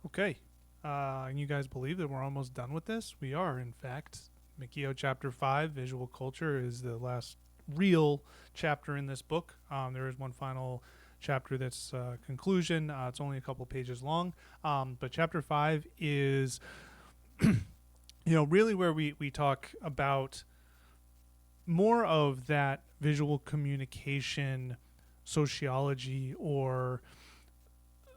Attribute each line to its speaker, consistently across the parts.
Speaker 1: Okay. And you guys believe that we're almost done with this? We are, in fact. McGeough Chapter 5, Visual Culture, is the last real chapter in this book. There is one final chapter that's conclusion. It's only a couple pages long. But Chapter 5 is, really where we talk about more of that visual communication sociology or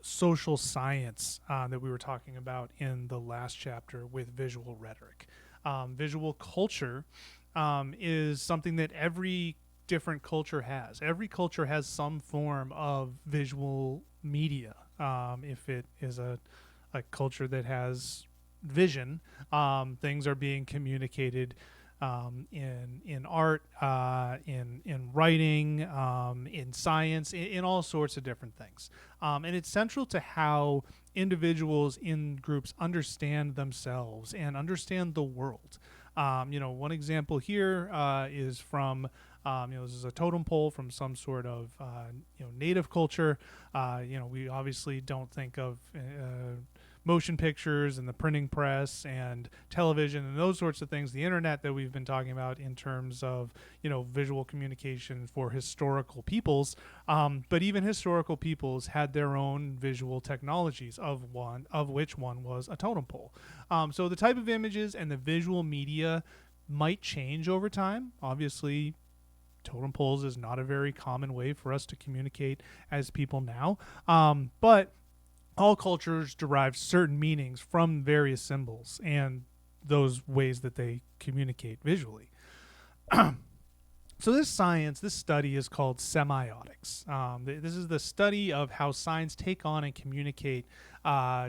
Speaker 1: social science that we were talking about in the last chapter with visual rhetoric. Visual culture is something that every different culture has. Every culture has some form of visual media. If it is a culture that has vision, things are being communicated in art, in writing, in science, in all sorts of different things. And it's central to how individuals in groups understand themselves and understand the world. One example here is from this is a totem pole from some sort of native culture. We obviously don't think of motion pictures and the printing press and television and those sorts of things, the internet that we've been talking about in terms of visual communication for historical peoples. But even historical peoples had their own visual technologies, of which one was a totem pole. So the type of images and the visual media might change over time. Obviously, totem poles is not a very common way for us to communicate as people now. But all cultures derive certain meanings from various symbols and those ways that they communicate visually. So this study is called semiotics. This is the study of how signs take on and communicate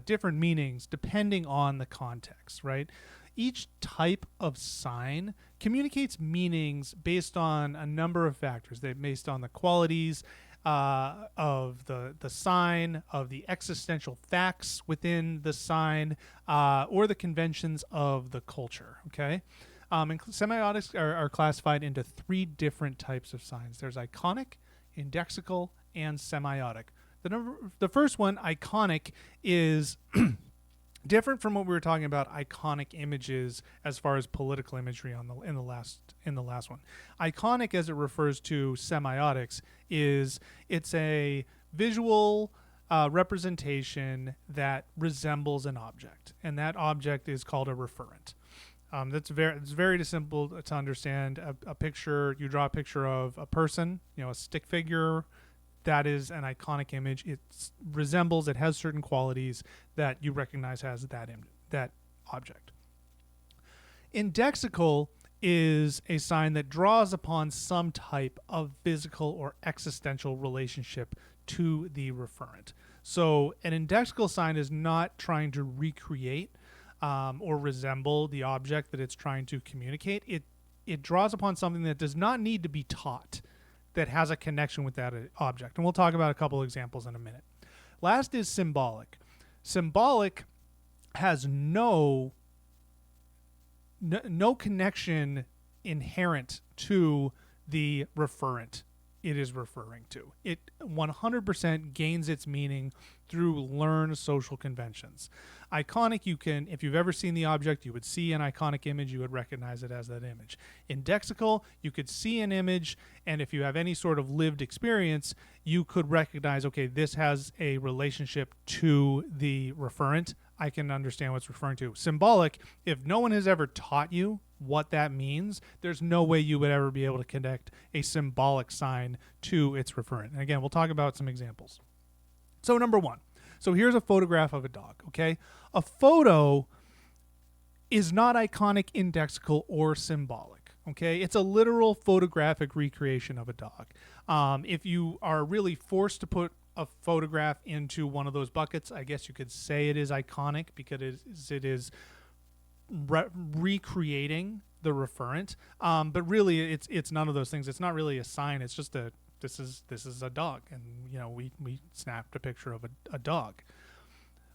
Speaker 1: different meanings depending on the context, right? Each type of sign communicates meanings based on a number of factors. They're based on the qualities of the sign, of the existential facts within the sign, or the conventions of the culture. Okay, and semiotics are classified into three different types of signs. There's iconic, indexical, and semiotic. The first one, iconic, is different from what we were talking about iconic images as far as political imagery in the last one. Iconic, as it refers to semiotics, it's a visual representation that resembles an object, and that object is called a referent. It's very simple to understand. A picture, you draw a picture of a person, a stick figure. That is an iconic image. It has certain qualities that you recognize as that object. Indexical is a sign that draws upon some type of physical or existential relationship to the referent. So an indexical sign is not trying to recreate or resemble the object that it's trying to communicate. It draws upon something that does not need to be taught, that has a connection with that object. And we'll talk about a couple examples in a minute. Last is symbolic. Symbolic has no connection inherent to the referent it is referring to. It 100% gains its meaning through learned social conventions. Iconic, if you've ever seen the object, you would see an iconic image, you would recognize it as that image. Indexical, you could see an image, and if you have any sort of lived experience, you could recognize, okay, this has a relationship to the referent. I can understand what's referring to. Symbolic, if no one has ever taught you what that means, there's no way you would ever be able to connect a symbolic sign to its referent. And again, we'll talk about some examples. So number one. So here's a photograph of a dog, okay? A photo is not iconic, indexical, or symbolic, okay? It's a literal photographic recreation of a dog. If you are really forced to put a photograph into one of those buckets, I guess you could say it is iconic because it is recreating the referent. But really, it's none of those things. It's not really a sign. It's just this is a dog, and we snapped a picture of a dog.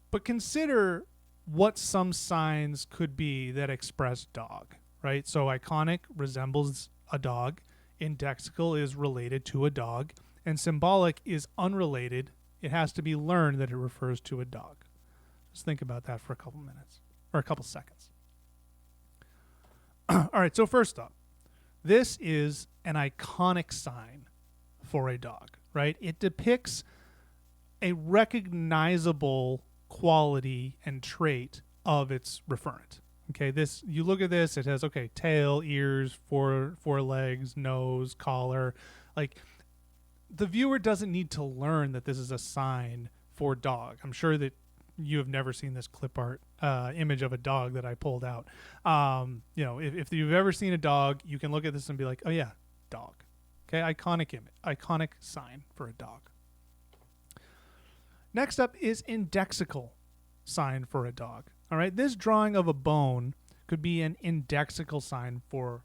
Speaker 1: But consider what some signs could be that express dog, right? So iconic resembles a dog, indexical is related to a dog, and symbolic is unrelated. It has to be learned that it refers to a dog. Just think about that for a couple minutes or a couple seconds. All right, so first up, this is an iconic sign for a dog, right? It depicts a recognizable quality and trait of its referent. Okay, this, you look at this, it has, okay, tail, ears, four legs, nose, collar. Like, the viewer doesn't need to learn that this is a sign for dog. I'm sure that you have never seen this clip art image of a dog that I pulled out. If you've ever seen a dog, you can look at this and be like, oh yeah, dog. Okay, iconic image, iconic sign for a dog. Next up is indexical sign for a dog. All right, this drawing of a bone could be an indexical sign for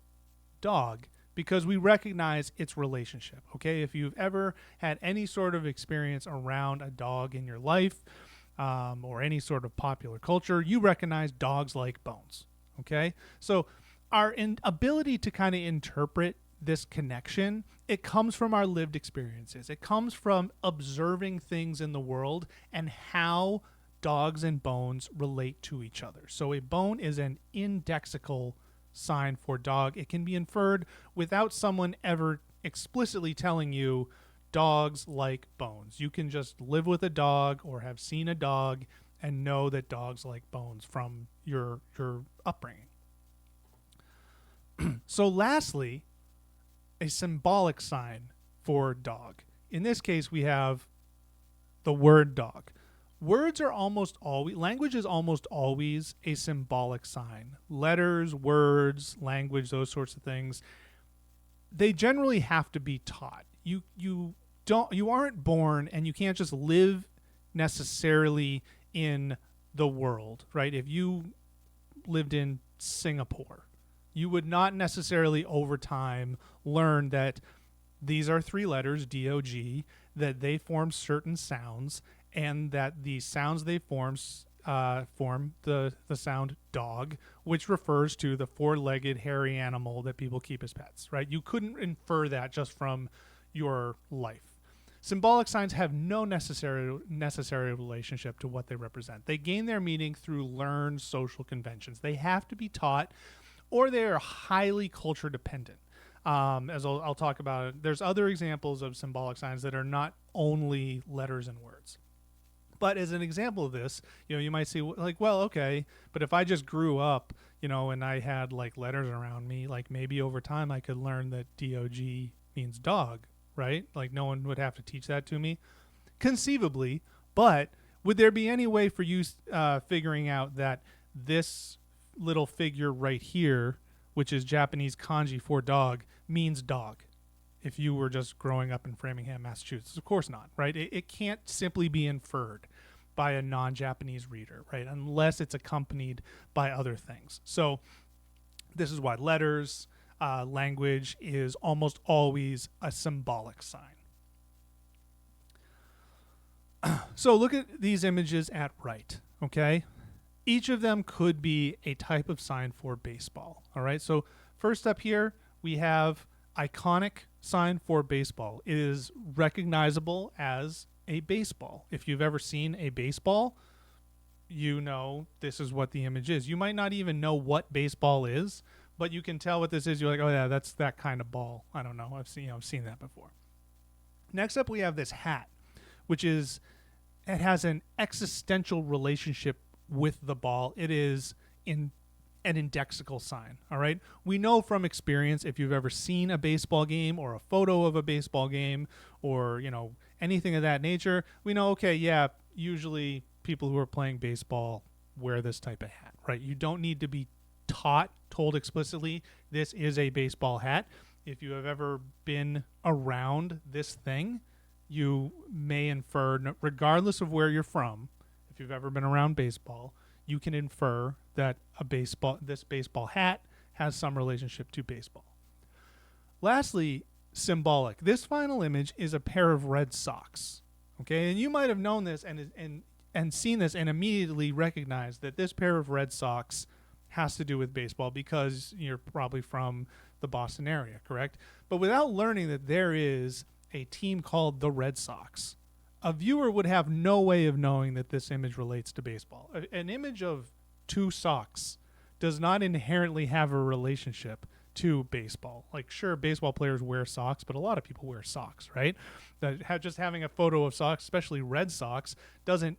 Speaker 1: dog because we recognize its relationship. Okay, if you've ever had any sort of experience around a dog in your life, or any sort of popular culture, you recognize dogs like bones. Okay, so our ability to kind of interpret this connection, it comes from our lived experiences. It comes from observing things in the world and how dogs and bones relate to each other. So a bone is an indexical sign for dog. It can be inferred without someone ever explicitly telling you dogs like bones. You can just live with a dog or have seen a dog and know that dogs like bones from your upbringing. So lastly, a symbolic sign for dog. In this case, we have the word dog. Words are almost always, language is almost always a symbolic sign. Letters, words, language, those sorts of things, they generally have to be taught. You aren't born and you can't just live necessarily in the world, right? If you lived in Singapore, you would not necessarily over time learn that these are three letters, D-O-G, that they form certain sounds, and that the sounds they form the sound dog, which refers to the four-legged hairy animal that people keep as pets, right? You couldn't infer that just from your life. Symbolic signs have no necessary relationship to what they represent. They gain their meaning through learned social conventions. They have to be taught, or they are highly culture dependent. As I'll talk about it, there's other examples of symbolic signs that are not only letters and words. But as an example of this, you might see like, well, okay, but if I just grew up, and I had like letters around me, like maybe over time I could learn that D-O-G means dog, right? Like no one would have to teach that to me, conceivably. But would there be any way for you figuring out that this little figure right here, which is Japanese kanji for dog, means dog? If you were just growing up in Framingham, Massachusetts, of course not, right? It can't simply be inferred by a non-Japanese reader, right? Unless it's accompanied by other things. So this is why letters, language is almost always a symbolic sign. So look at these images at right, okay? Each of them could be a type of sign for baseball, all right? So first up here, we have iconic sign for baseball. It is recognizable as a baseball. If you've ever seen a baseball, you know this is what the image is. You might not even know what baseball is, but you can tell what this is. You're like, oh yeah, that's that kind of ball. I don't know. I've seen that before. Next up, we have this hat, which is, it has an existential relationship with the ball. It is in an indexical sign. All right. We know from experience, if you've ever seen a baseball game or a photo of a baseball game or, anything of that nature, we know, okay, yeah, usually people who are playing baseball wear this type of hat, right? You don't need to be told explicitly, this is a baseball hat. If you have ever been around this thing, you may infer, regardless of where you're from, if you've ever been around baseball, you can infer that this baseball hat has some relationship to baseball. Lastly, symbolic. This final image is a pair of red socks. Okay, and you might have known this and seen this and immediately recognized that this pair of red socks has to do with baseball because you're probably from the Boston area, correct? But without learning that there is a team called the Red Sox, a viewer would have no way of knowing that this image relates to baseball. An image of two socks does not inherently have a relationship to baseball. Like, sure, baseball players wear socks, but a lot of people wear socks, right? Just having a photo of socks, especially red socks, doesn't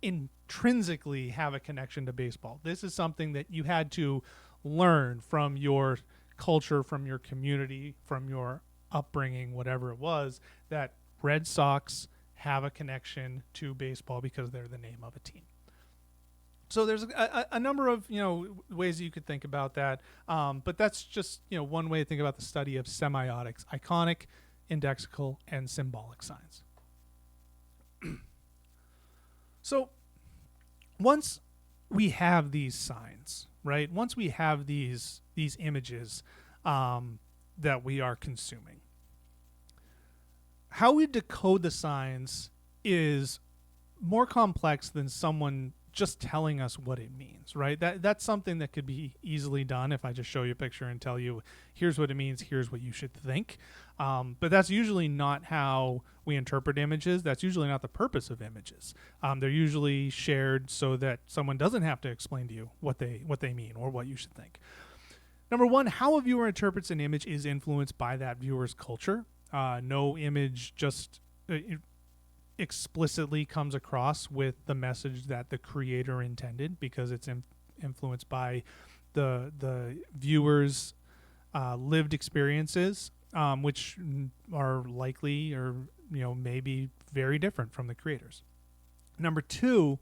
Speaker 1: intrinsically have a connection to baseball. This is something that you had to learn from your culture, from your community, from your upbringing, whatever it was, that red socks have a connection to baseball because they're the name of a team. So there's a number of ways that you could think about that, but that's just one way to think about the study of semiotics: iconic, indexical, and symbolic signs. So once we have these signs, right? Once we have these images that we are consuming, how we decode the signs is more complex than someone just telling us what it means, right? That's something that could be easily done if I just show you a picture and tell you, here's what it means, here's what you should think. But that's usually not how we interpret images. That's usually not the purpose of images. They're usually shared so that someone doesn't have to explain to you what they mean or what you should think. Number one, how a viewer interprets an image is influenced by that viewer's culture. No image just explicitly comes across with the message that the creator intended, because it's influenced by the viewer's lived experiences, which are likely or maybe very different from the creators. Number two,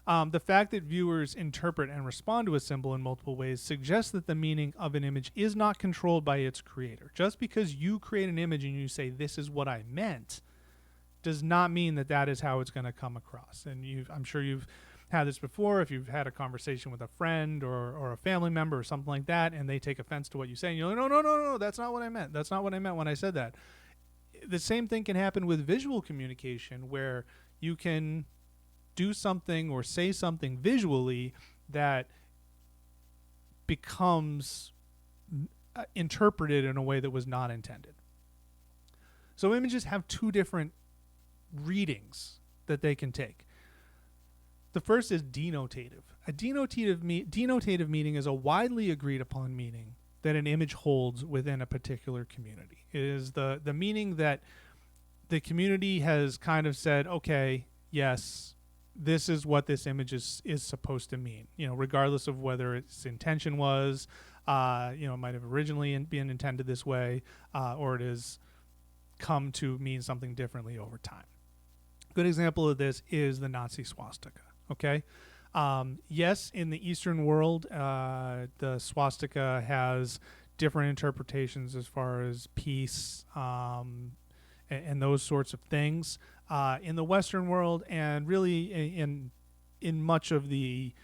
Speaker 1: the fact that viewers interpret and respond to a symbol in multiple ways suggests that the meaning of an image is not controlled by its creator. Just because you create an image and you say, this is what I meant, does not mean that that is how it's going to come across. And I'm sure you've had this before. If you've had a conversation with a friend or a family member or something like that, and they take offense to what you say, and you're like, no, that's not what I meant. That's not what I meant when I said that. The same thing can happen with visual communication, where you can do something or say something visually that becomes interpreted in a way that was not intended. So images have two different readings that they can take. The first is denotative. A denotative meaning is a widely agreed upon meaning that an image holds within a particular community. It is the meaning that the community has kind of said, okay, yes, this is what this image is supposed to mean, regardless of whether its intention was, it might have originally been intended this way, or it has come to mean something differently over time. Good example of this is the Nazi swastika. Okay. Yes, in the Eastern world, the swastika has different interpretations as far as peace, and those sorts of things. In the Western world, and really in much of the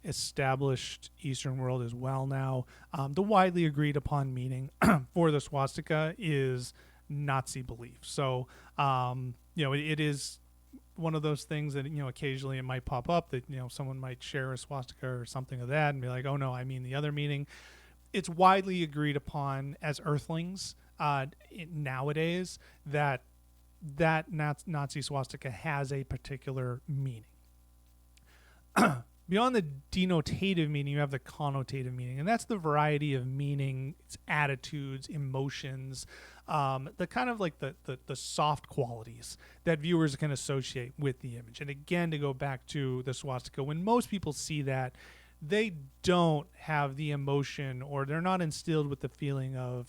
Speaker 1: established Eastern world as well now, the widely agreed upon meaning for the swastika is Nazi belief. So, it is one of those things that, occasionally it might pop up that, someone might share a swastika or something of that and be like, oh no, I mean the other meaning. It's widely agreed upon as earthlings nowadays that Nazi swastika has a particular meaning. Beyond the denotative meaning, you have the connotative meaning, and that's the variety of meaning, its attitudes, emotions, the kind of like the soft qualities that viewers can associate with the image. And again, to go back to the swastika, when most people see that, they don't have the emotion, or they're not instilled with the feeling of,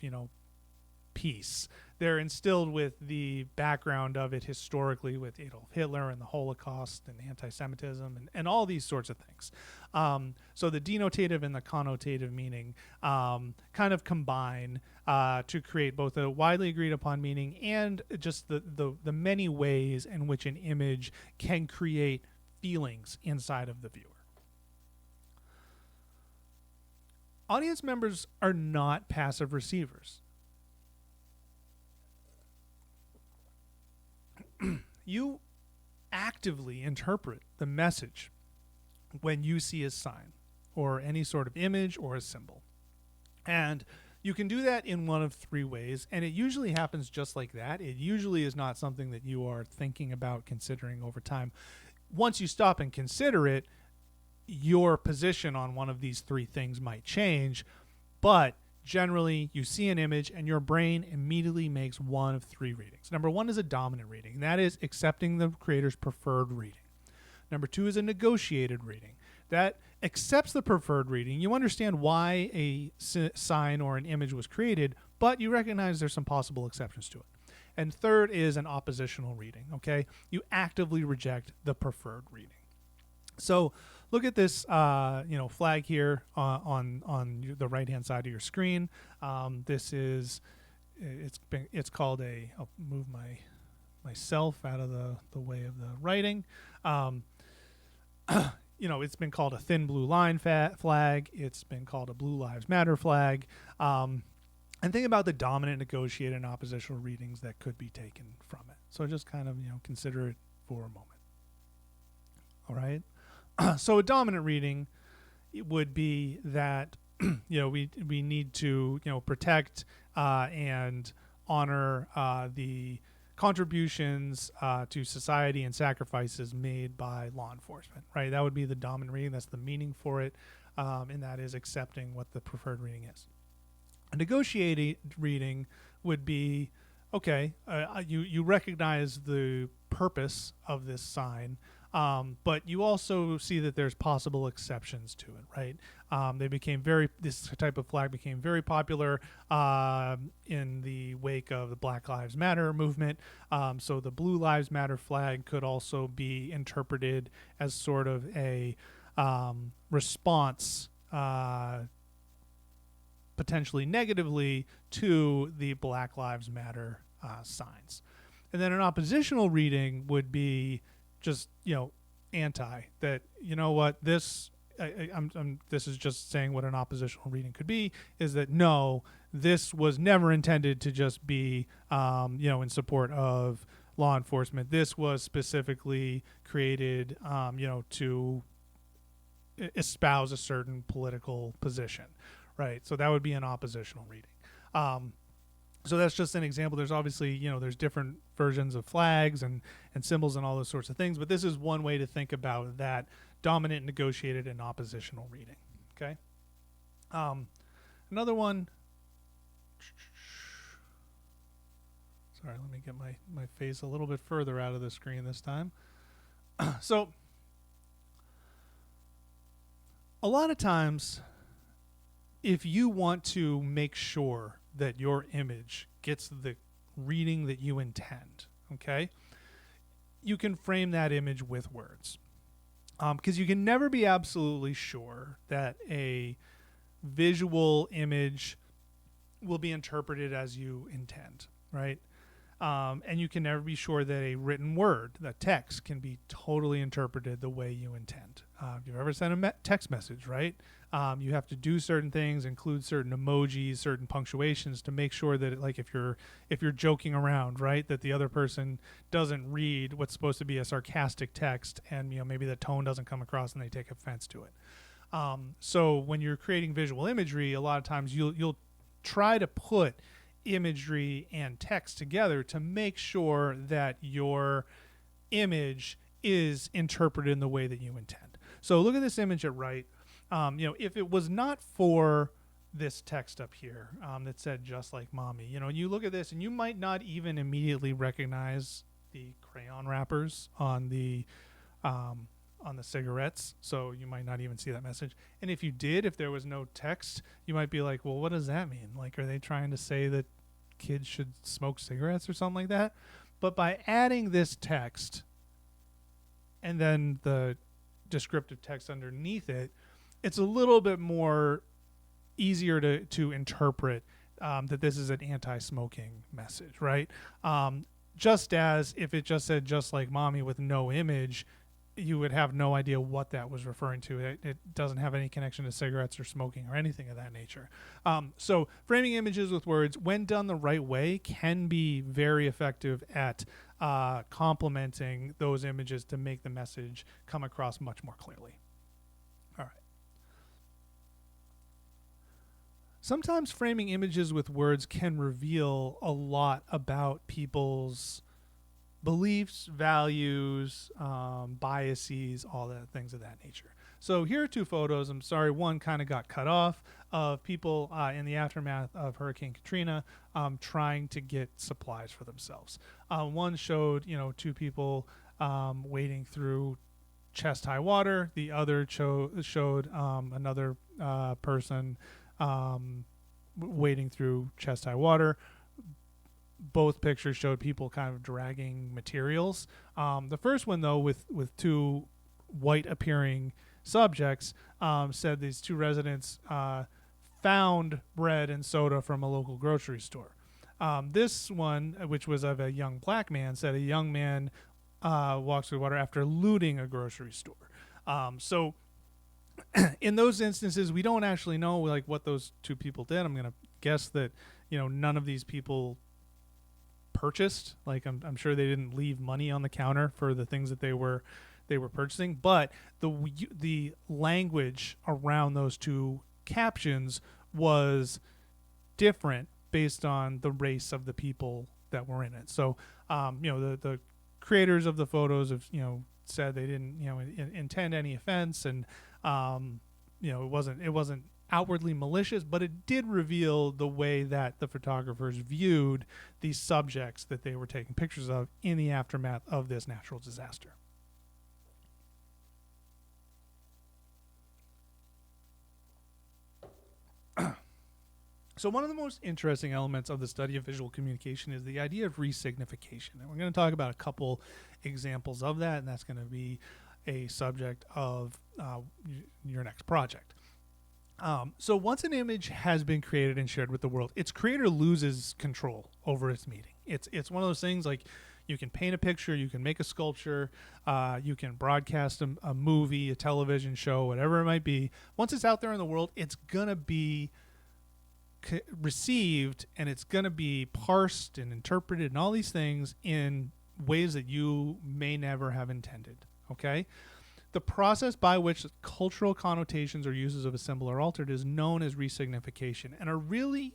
Speaker 1: peace. They're instilled with the background of it historically, with Adolf Hitler and the Holocaust and anti-Semitism and all these sorts of things. So the denotative and the connotative meaning kind of combine to create both a widely agreed upon meaning and just the many ways in which an image can create feelings inside of the viewer. Audience members are not passive receivers. You actively interpret the message when you see a sign or any sort of image or a symbol. And You can do that in one of three ways, and it usually happens just like that. It usually is not something that you are thinking about considering over time. Once you stop and consider it, your position on one of these three things might change, but generally you see an image and your brain immediately makes one of three readings. Number one is a dominant reading. That is accepting the creator's preferred reading. Number two is a negotiated reading. That accepts the preferred reading. You understand why a sign or an image was created, but you recognize there's some possible exceptions to it. And third is an oppositional reading, okay? You actively reject the preferred reading. So look at this, flag here on the right-hand side of your screen. This is, it's called a, I'll move myself out of the way of the writing. It's been called a thin blue line flag. It's been called a Blue Lives Matter flag. And think about the dominant, negotiated, and oppositional readings that could be taken from it. So just kind of, consider it for a moment. All right. So a dominant reading would be that, we need to, protect and honor the contributions to society and sacrifices made by law enforcement, right? That would be the dominant reading. That's the meaning for it, and that is accepting what the preferred reading is. A negotiated reading would be, okay, you recognize the purpose of this sign, but you also see that there's possible exceptions to it, right? This type of flag became very popular in the wake of the Black Lives Matter movement. So the Blue Lives Matter flag could also be interpreted as sort of a response, potentially negatively, to the Black Lives Matter signs. And then an oppositional reading would be just, anti that, this this is just saying what an oppositional reading could be, is that no, this was never intended to just be, in support of law enforcement. This was specifically created, to espouse a certain political position, right? So that would be an oppositional reading. So that's just an example. There's obviously, there's different versions of flags and symbols and all those sorts of things, but this is one way to think about that dominant, negotiated, and oppositional reading, okay? Another one, sorry, let me get my face a little bit further out of the screen this time. So a lot of times, if you want to make sure that your image gets the reading that you intend, okay, you can frame that image with words. Because you can never be absolutely sure that a visual image will be interpreted as you intend, right? And you can never be sure that a written word, the text, can be totally interpreted the way you intend. If you've ever sent a text message, right? You have to do certain things, include certain emojis, certain punctuations to make sure that, if you're joking around, right, that the other person doesn't read what's supposed to be a sarcastic text, and maybe the tone doesn't come across and they take offense to it. So when you're creating visual imagery, a lot of times you'll try to put imagery and text together to make sure that your image is interpreted in the way that you intend. So look at this image at right. If it was not for this text up here that said "just like mommy," you look at this and you might not even immediately recognize the crayon wrappers on the cigarettes, so you might not even see that message. And if you did, if there was no text, you might be like, well, what does that mean? Are they trying to say that kids should smoke cigarettes or something like that? But by adding this text and then the descriptive text underneath it, it's a little bit more easier to interpret that this is an anti-smoking message, right? Just as if it just said "just like mommy" with no image, you would have no idea what that was referring to. It doesn't have any connection to cigarettes or smoking or anything of that nature. So framing images with words, when done the right way, can be very effective at complementing those images to make the message come across much more clearly. All right. Sometimes framing images with words can reveal a lot about people's beliefs, values, biases, all that things of that nature. So here are two photos. I'm sorry, one kind of got cut off of people in the aftermath of Hurricane Katrina trying to get supplies for themselves. One showed, two people wading through chest-high water. The other showed another person wading through chest-high water. Both pictures showed people kind of dragging materials. The first one, though, with two white-appearing subjects, said these two residents found bread and soda from a local grocery store. This one, which was of a young black man, said a young man walks through water after looting a grocery store. So in those instances, we don't actually know like what those two people did. I'm going to guess that none of these people purchased. Like I'm sure they didn't leave money on the counter for the things that they were purchasing. But the language around those two captions was different based on the race of the people that were in it. So the creators of the photos have said they didn't intend any offense, and it wasn't outwardly malicious, but it did reveal the way that the photographers viewed these subjects that they were taking pictures of in the aftermath of this natural disaster. So one of the most interesting elements of the study of visual communication is the idea of resignification. And we're going to talk about a couple examples of that, and that's going to be a subject of your next project. So once an image has been created and shared with the world, its creator loses control over its meaning. It's one of those things like you can paint a picture, you can make a sculpture, you can broadcast a movie, a television show, whatever it might be. Once it's out there in the world, it's going to be received, and it's going to be parsed and interpreted and all these things in ways that you may never have intended. Okay? The process by which cultural connotations or uses of a symbol are altered is known as resignification. And a really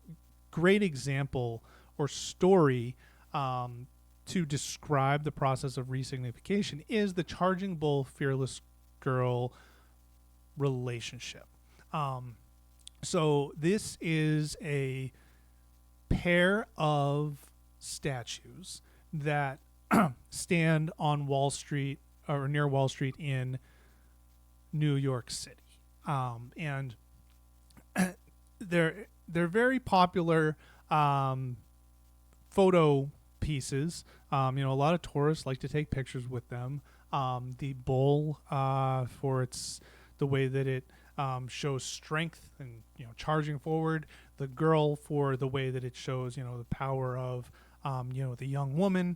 Speaker 1: great example or story to describe the process of resignification is the Charging Bull Fearless Girl relationship. So this is a pair of statues that stand on Wall Street or near Wall Street in New York City, and they're very popular photo pieces. A lot of tourists like to take pictures with them. The bull, for the way that it shows strength and charging forward. The girl for the way that it shows the power of the young woman.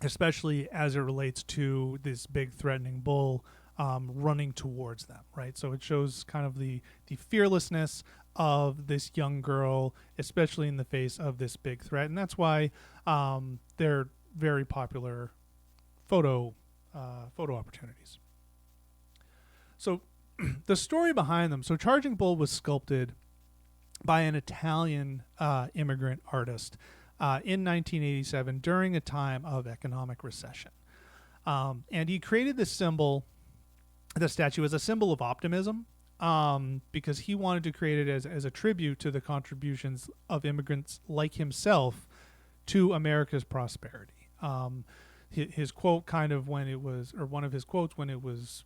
Speaker 1: Especially as it relates to this big threatening bull running towards them, right? So it shows kind of the fearlessness of this young girl, especially in the face of this big threat. And that's why they're very popular photo opportunities. So the story behind them. So Charging Bull was sculpted by an Italian immigrant artist in 1987 during a time of economic recession. And he created this symbol, the statue, as a symbol of optimism because he wanted to create it as a tribute to the contributions of immigrants like himself to America's prosperity. His quote one of his quotes when it was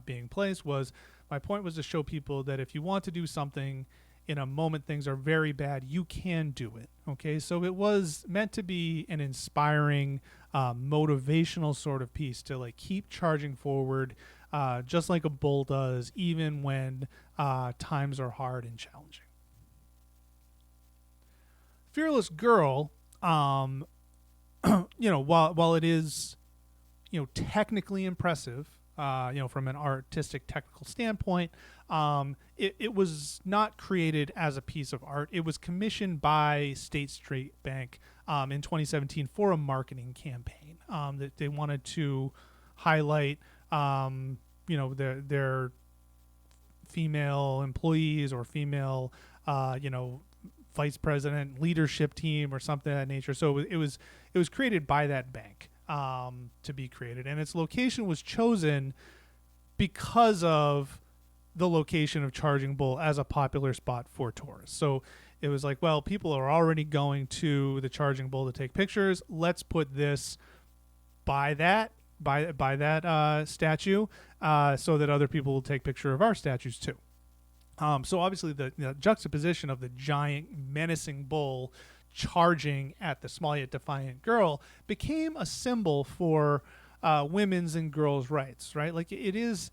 Speaker 1: being placed was, "My point was to show people that if you want to do something in a moment things are very bad, you can do it." Okay, so it was meant to be an inspiring, motivational sort of piece to like keep charging forward, just like a bull does, even when times are hard and challenging. Fearless Girl, while it is, technically impressive, from an artistic technical standpoint, it was not created as a piece of art. It was commissioned by State Street Bank in 2017 for a marketing campaign that they wanted to highlight, their female employees or female, vice president leadership team or something of that nature. So it was created by that bank to be created, and its location was chosen because of the location of Charging Bull as a popular spot for tourists. So it was like, well, people are already going to the Charging Bull to take pictures. Let's put this by that statue, so that other people will take picture of our statues too. So obviously the juxtaposition of the giant menacing bull charging at the small yet defiant girl became a symbol for women's and girls' rights, right? Like it is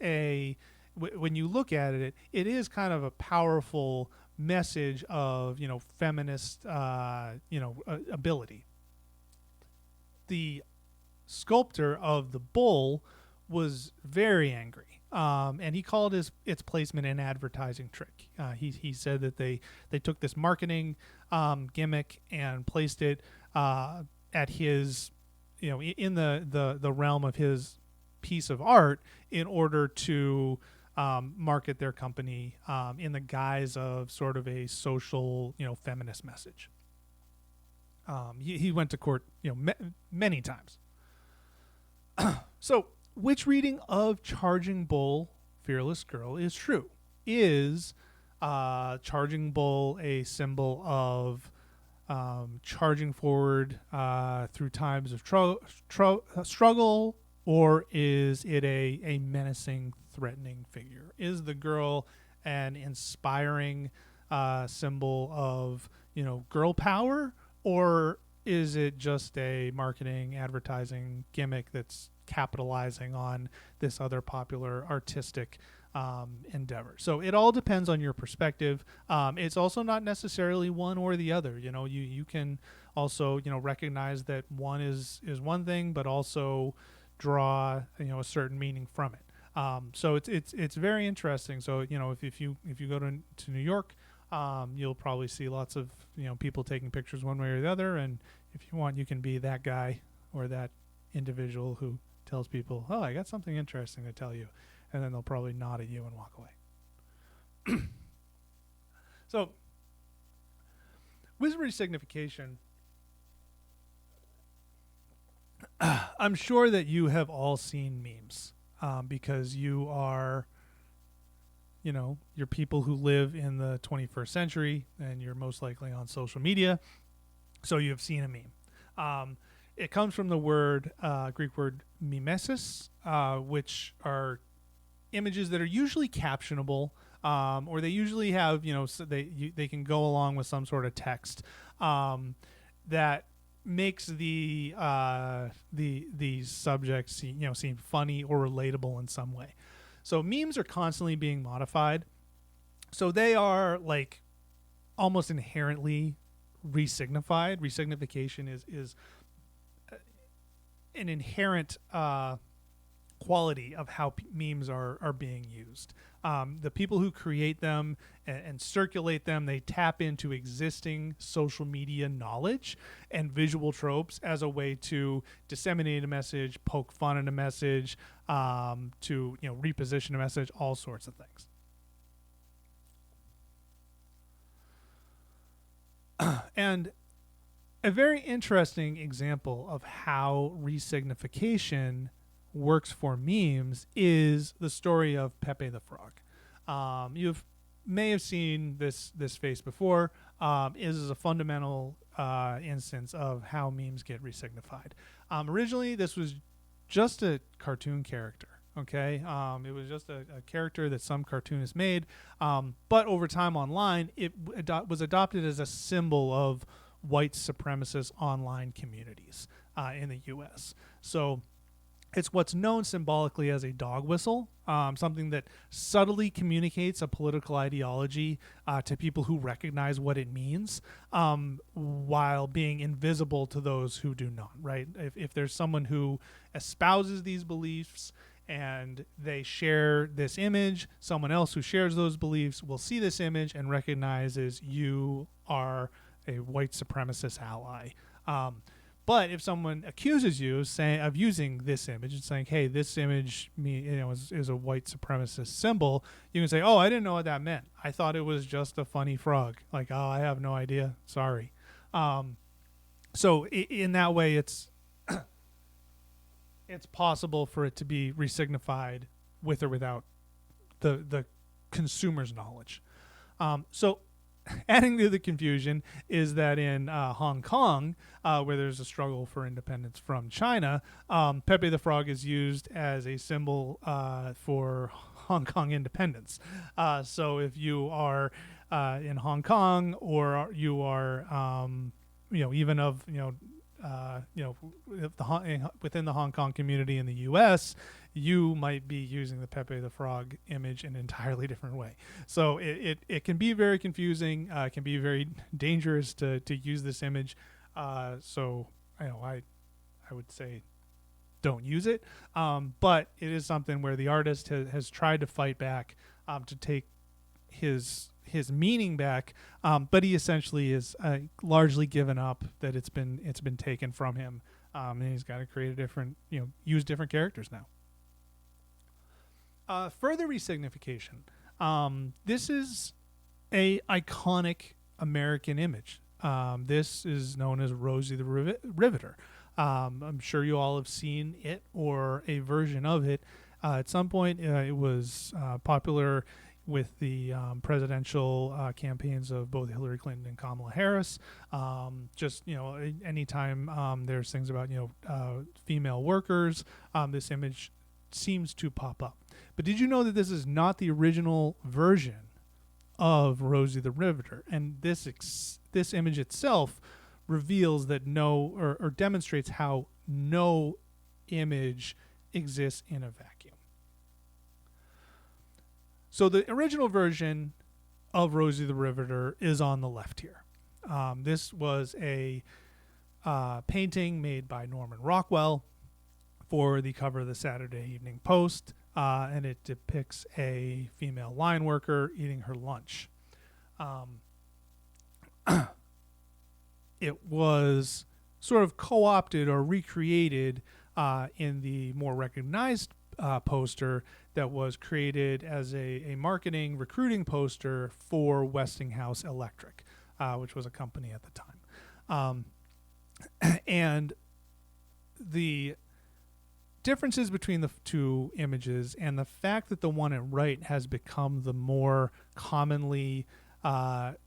Speaker 1: when you look at it, it is kind of a powerful message of, feminist, ability. The sculptor of the bull was very angry, and he called its placement an advertising trick. He said that they took this marketing gimmick and placed it at his, in the realm of his piece of art in order to market their company in the guise of sort of a social, feminist message. He went to court, many times. So, which reading of Charging Bull, Fearless Girl is true? Is Charging Bull a symbol of charging forward through times of struggle, or is it a menacing, threatening figure? Is the girl an inspiring symbol of, girl power, or is it just a marketing, advertising gimmick that's capitalizing on this other popular artistic endeavor? So it all depends on your perspective. It's also not necessarily one or the other. You can also, recognize that one is one thing, but also draw, a certain meaning from it. So it's very interesting. So, if you go to New York, you'll probably see lots of, people taking pictures one way or the other. And if you want, you can be that guy or that individual who tells people, oh, I got something interesting to tell you. And then they'll probably nod at you and walk away. So, with resignification, I'm sure that you have all seen memes because you are, you're people who live in the 21st century, and you're most likely on social media. So you have seen a meme. It comes from the Greek word mimesis, which are images that are usually captionable, or they usually have, so they can go along with some sort of text that makes the subjects seem funny or relatable in some way. So memes are constantly being modified. So they are like almost inherently resignified. Resignification is an inherent quality of how memes are being used. The people who create them and circulate them, they tap into existing social media knowledge and visual tropes as a way to disseminate a message, poke fun at a message, to reposition a message, all sorts of things. And a very interesting example of how resignification works for memes is the story of Pepe the Frog. You may have seen this face before. It is a fundamental instance of how memes get resignified. Originally, this was just a cartoon character. Okay, it was just a character that some cartoonist made, but over time online, it was adopted as a symbol of white supremacist online communities in the U.S. So it's what's known symbolically as a dog whistle, something that subtly communicates a political ideology to people who recognize what it means, while being invisible to those who do not, right? If there's someone who espouses these beliefs and they share this image, someone else who shares those beliefs will see this image and recognizes you are a white supremacist ally. But if someone accuses you of using this image and saying, "Hey, this image is a white supremacist symbol," you can say, "Oh, I didn't know what that meant. I thought it was just a funny frog." Like, "Oh, I have no idea. Sorry." So in that way, it's possible for it to be resignified with or without the consumer's knowledge. So adding to the confusion is that in Hong Kong, where there's a struggle for independence from China, Pepe the Frog is used as a symbol for Hong Kong independence. So if you are in Hong Kong, or you are, even of, within the Hong Kong community in the U.S., you might be using the Pepe the Frog image in an entirely different way. So it can be very confusing. It can be very dangerous to use this image. So I would say don't use it. But it is something where the artist has tried to fight back to take his meaning back, but he essentially is largely given up that it's been taken from him, and he's got to create a different, use different characters now. Further resignification. This is a iconic American image. This is known as Rosie the Riveter. I'm sure you all have seen it or a version of it. At some point, it was popular with the presidential campaigns of both Hillary Clinton and Kamala Harris. Anytime there's things about female workers, this image seems to pop up. But did you know that this is not the original version of Rosie the Riveter? And this image itself reveals that or demonstrates how no image exists in a vacuum. So the original version of Rosie the Riveter is on the left here. This was a painting made by Norman Rockwell for the cover of the Saturday Evening Post, and it depicts a female line worker eating her lunch. It was sort of co-opted or recreated in the more recognized poster that was created as a marketing recruiting poster for Westinghouse Electric, which was a company at the time. And the differences between the two images and the fact that the one at right has become the more commonly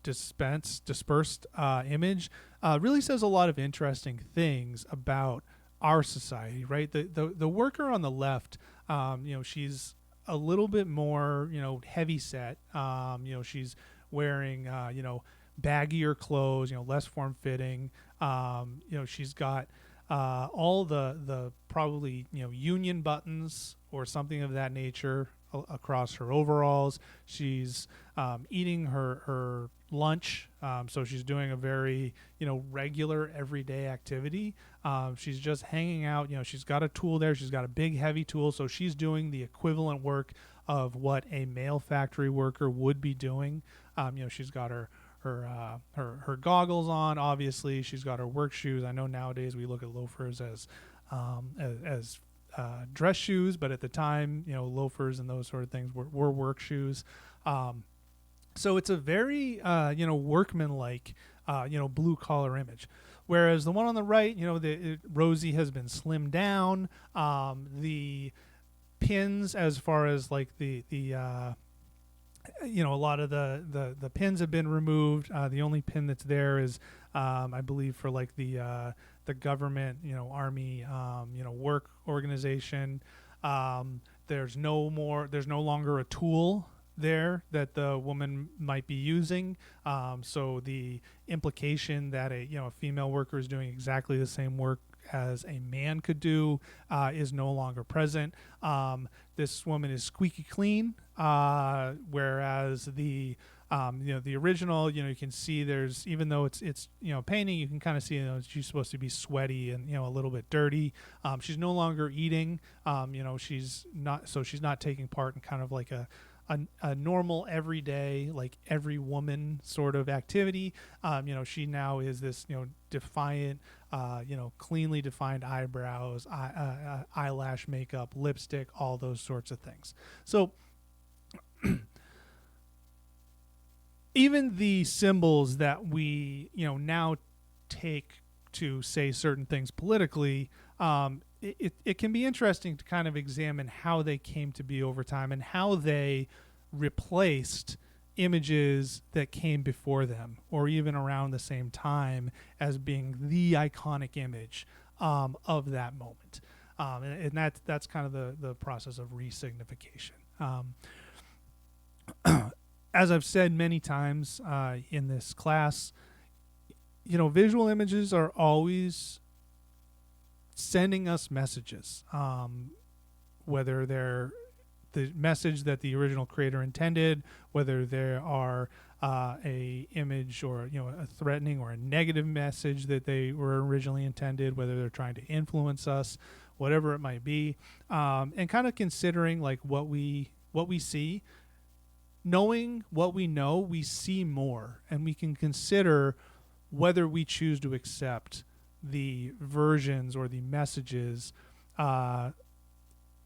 Speaker 1: dispersed image really says a lot of interesting things about our society, right? The worker on the left, she's a little bit more, heavy set. She's wearing, baggier clothes, less form fitting. She's got all the probably union buttons or something of that nature across her overalls. She's eating her lunch, so she's doing a very regular everyday activity. She's just hanging out. She's got a tool there. She's got a big heavy tool, so she's doing the equivalent work of what a male factory worker would be doing. She's got her goggles on. Obviously, she's got her work shoes. I know nowadays we look at loafers as dress shoes, but at the time, loafers and those sort of things were work shoes. So it's a very workmanlike blue collar image. Whereas the one on the right, Rosie has been slimmed down. The pins, as far as like a lot of the pins have been removed. The only pin that's there is, I believe, for like the government, army, work organization. There's no longer a tool there that the woman might be using. So the implication that a female worker is doing exactly the same work as a man could do is no longer present. This woman is squeaky clean, whereas the original, you can see there's, even though it's painting, you can kind of see she's supposed to be sweaty and a little bit dirty. She's no longer eating. She's not taking part in kind of like a a normal everyday, like every woman sort of activity. She now is this, defiant, cleanly defined eyebrows, eyelash makeup, lipstick, all those sorts of things. So even the symbols that we, now take to say certain things politically, it can be interesting to kind of examine how they came to be over time and how they replaced images that came before them or even around the same time as being the iconic image of that moment. And that's kind of the process of resignification. As I've said many times in this class, visual images are always sending us messages, whether they're the message that the original creator intended, whether there are a image or a threatening or a negative message that they were originally intended, whether they're trying to influence us, whatever it might be, and kind of considering like what we see. Knowing what we know, we see more, and we can consider whether we choose to accept the versions or the messages of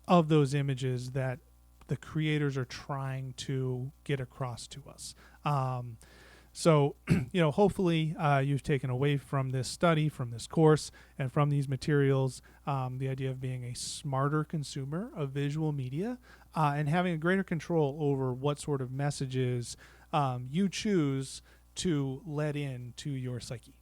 Speaker 1: those images that the creators are trying to get across to us. So, hopefully you've taken away from this study, from this course, and from these materials the idea of being a smarter consumer of visual media and having a greater control over what sort of messages you choose to let in to your psyche.